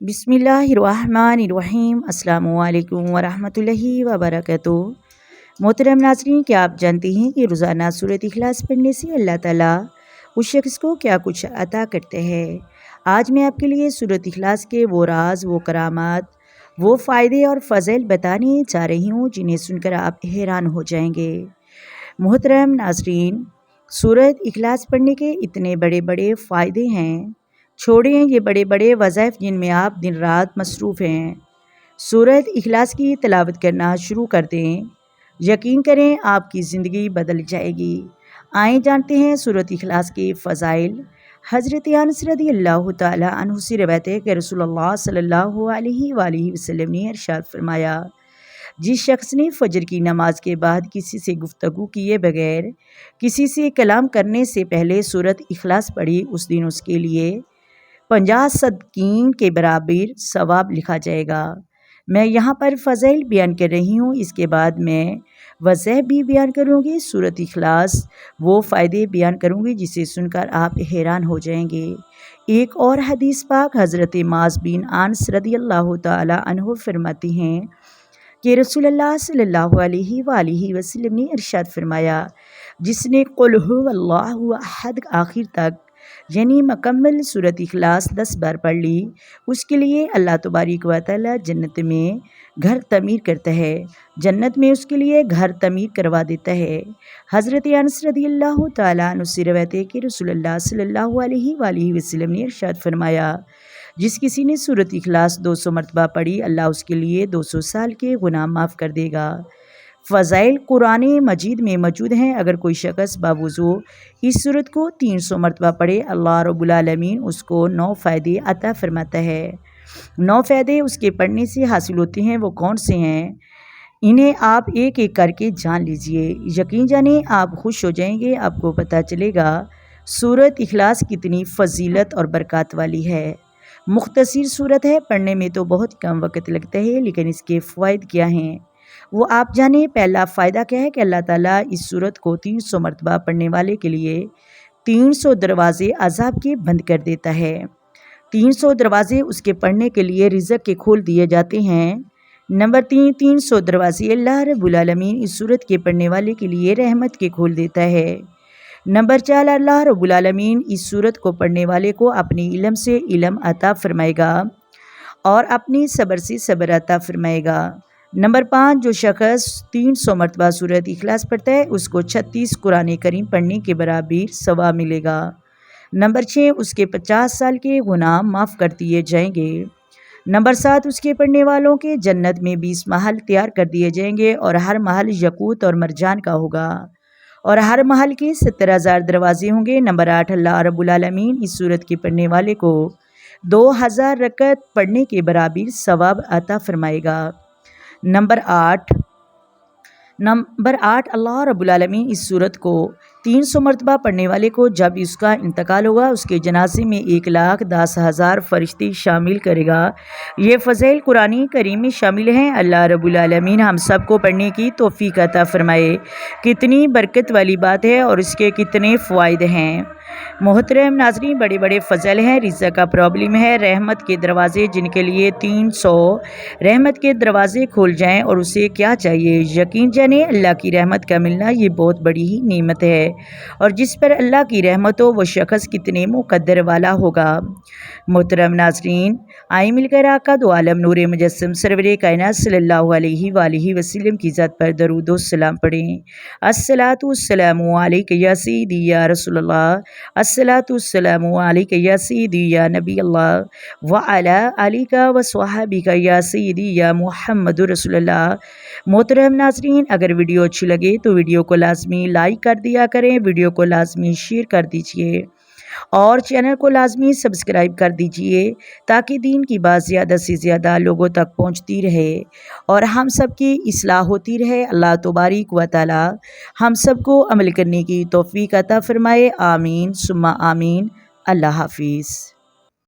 बिस्मिल्लाहिर्रहमानिर्रहीम। अस्सलामुअलैकुम वरहमतुल्लाहि वबरकातुहू। मोहतरम नाज़रीन, क्या आप जानते हैं कि रोज़ाना सूरत इखलास पढ़ने से अल्लाह ताला उस शख्स को क्या कुछ अता करते हैं। आज मैं आपके लिए सूरत इखलास के वो राज, वो करामात, वो फ़ायदे और फ़ज़ल बताने जा रही हूँ जिन्हें सुनकर आप हैरान हो जाएंगे। मोहतरम नाज़रीन, सूरत इखलास पढ़ने के इतने बड़े बड़े फ़ायदे हैं, छोड़ें ये बड़े बड़े वज़ाइफ जिनमें आप दिन रात मसरूफ़ हैं। सूरत इखलास की तिलावत करना शुरू कर दें, यकीन करें आपकी ज़िंदगी बदल जाएगी। आइए जानते हैं सूरत इखलास के फ़ज़ाइल। हज़रत अनस रज़ियल्लाहु तआला अन्हु से रवायत है कि रसूलुल्लाह सल्लल्लाहु अलैहि वसल्लम ने इरशाद फरमाया, जिस शख्स ने फ़जर की नमाज के बाद किसी से गुफ्तगू किए बगैर, किसी से कलाम करने से पहले सूरत इखलास पढ़ी, उस दिन उसके लिए 50 सदकीन के बराबर सवाब लिखा जाएगा। मैं यहाँ पर फ़ज़ाइल बयान कर रही हूँ, इसके बाद मैं वज़ह भी बयान करूँगी। सूरत इखलास वो फ़ायदे बयान करूँगी जिसे सुनकर आप हैरान हो जाएंगे। एक और हदीस पाक हज़रत माज़ बिन अनस रज़ियल्लाहु तआला अन्हु फरमाती हैं कि रसूलुल्लाह सल्लल्लाहु अलैहि वसल्लम ने इरशाद फरमाया, जिसने कुल हुवल्लाहु अहद आखिर तक यानी मुकम्मल सूरत इखलास 10 बार पढ़ ली, उसके लिए अल्लाह तबारक व तआला जन्नत में घर तमीर करता है, जन्नत में उसके लिए घर तमीर करवा देता है। हज़रत अनस रज़ियल्लाहु तआला अन्हु से रवायत है कि रसूलुल्लाह सल्लल्लाहु अलैहि वसल्लम ने इरशाद फरमाया, जिस किसी ने सूरत इखलास 200 मरतबा पढ़ी, अल्लाह उसके लिए 200 साल के गुनाह माफ़ कर देगा। फ़ज़ाइल कुरान मजीद में मौजूद हैं। अगर कोई शख्स बावुज़ू इस सूरत को 300 मरतबा पढ़े, अल्लाह रब्बुल आलमीन उसको 9 फ़ायदे अता फ़रमाता है। 9 फ़ायदे उसके पढ़ने से हासिल होते हैं, वो कौन से हैं, इन्हें आप एक एक करके जान लीजिए। यकीन जाने आप खुश हो जाएंगे, आपको पता चलेगा सूरत इखलास कितनी फ़जीलत और बरकत वाली है। मुख्तसर सूरत है, पढ़ने में तो बहुत कम वक्त लगता है, लेकिन इसके फ़वाइद क्या हैं वो आप जानें। पहला फ़ायदा क्या है कि अल्लाह ताला इस सूरत को 300 मरतबा पढ़ने वाले के लिए 300 दरवाज़े अज़ाब के बंद कर देता है। 300 दरवाज़े उसके पढ़ने के लिए रिज़्क़ के खोल दिए जाते हैं। नंबर 3, 300 दरवाज़े अल्लाह रब्बुल आलमीन इस सूरत के पढ़ने वाले के लिए रहमत के खोल देता है। नंबर 4, अल्लाह रब्बुल आलमीन इस सूरत को पढ़ने वाले को अपने इल्म से इल्म अता फ़रमाएगा और अपनी सब्र से सब्र अता फ़रमाएगा। नंबर 5, जो शख्स 300 मरतबा सूरत इखलास पढ़ता है, उसको 36 कुरान करीम पढ़ने के बराबर सवाब मिलेगा। नंबर 6, उसके 50 साल के गुनाह माफ़ कर दिए जाएंगे। नंबर 7, उसके पढ़ने वालों के जन्नत में 20 महल तैयार कर दिए जाएंगे और हर महल यकूत और मरजान का होगा और हर महल के 70,000 दरवाजे होंगे। नंबर 8, अल्लाह रब्बुल आलमीन इस सूरत के पढ़ने वाले को 2000 रकअत पढ़ने के बराबर सवाब अता फ़रमाएगा। नंबर 8, अल्लाह रब्बुल आलमीन इस सूरत को 300 मरतबा पढ़ने वाले को जब उसका इंतकाल होगा, उसके जनाजे में 1,10,000 फरिश्ते शामिल करेगा। ये फ़ज़ाइल कुरानी करीम में शामिल हैं। अल्लाह रब्बुल आलमीन हम सब को पढ़ने की तौफ़ीक़ अता फ़रमाए। कितनी बरकत वाली बात है और इसके कितने फ़वाइद हैं। मोहतरम नाज़रीन, बड़े बड़े फ़ज़ल हैं। रिज़्क़ का प्रॉब्लम है, रहमत के दरवाज़े जिनके लिए 300 रहमत के दरवाज़े खोल जाएं और उसे क्या चाहिए। यकीन जाने अल्लाह की रहमत का मिलना ये बहुत बड़ी ही नेमत है और जिस पर अल्लाह की रहमत हो वो शख्स कितने मुक़द्दर वाला होगा। मोहतरम नाज़रीन, आइए मिलकर आका दो आलम नूर मुजस्सम सरवरे कायनात सल्लल्लाहु अलैहि वसल्लम की ज़ात पर दरूद व सलाम पढ़ें। अस्सलातु वस्सलामु अलैका या सय्यदी या रसूलल्लाह, अस्सलातु वस्सलामु अलैका या सय्यदी या नबी अल्लाह व अला आलिका व स्वहाबिका या सय्यदी या मुहम्मदुर रसूलुल्लाह। मोहतरम नाज़रीन, अगर वीडियो अच्छी लगे तो वीडियो को लाजमी लाइक कर दिया करें, वीडियो को लाजमी शेयर कर दीजिए और चैनल को लाजमी सब्सक्राइब कर दीजिए ताकि दीन की बात ज़्यादा से ज़्यादा लोगों तक पहुंचती रहे और हम सब की इस्लाह होती रहे। अल्लाह तबारक व तआला हम सबको अमल करने की तौफ़ीक़ अता फ़रमाए। आमीन सुम्मा आमीन। अल्लाह हाफ़िज़।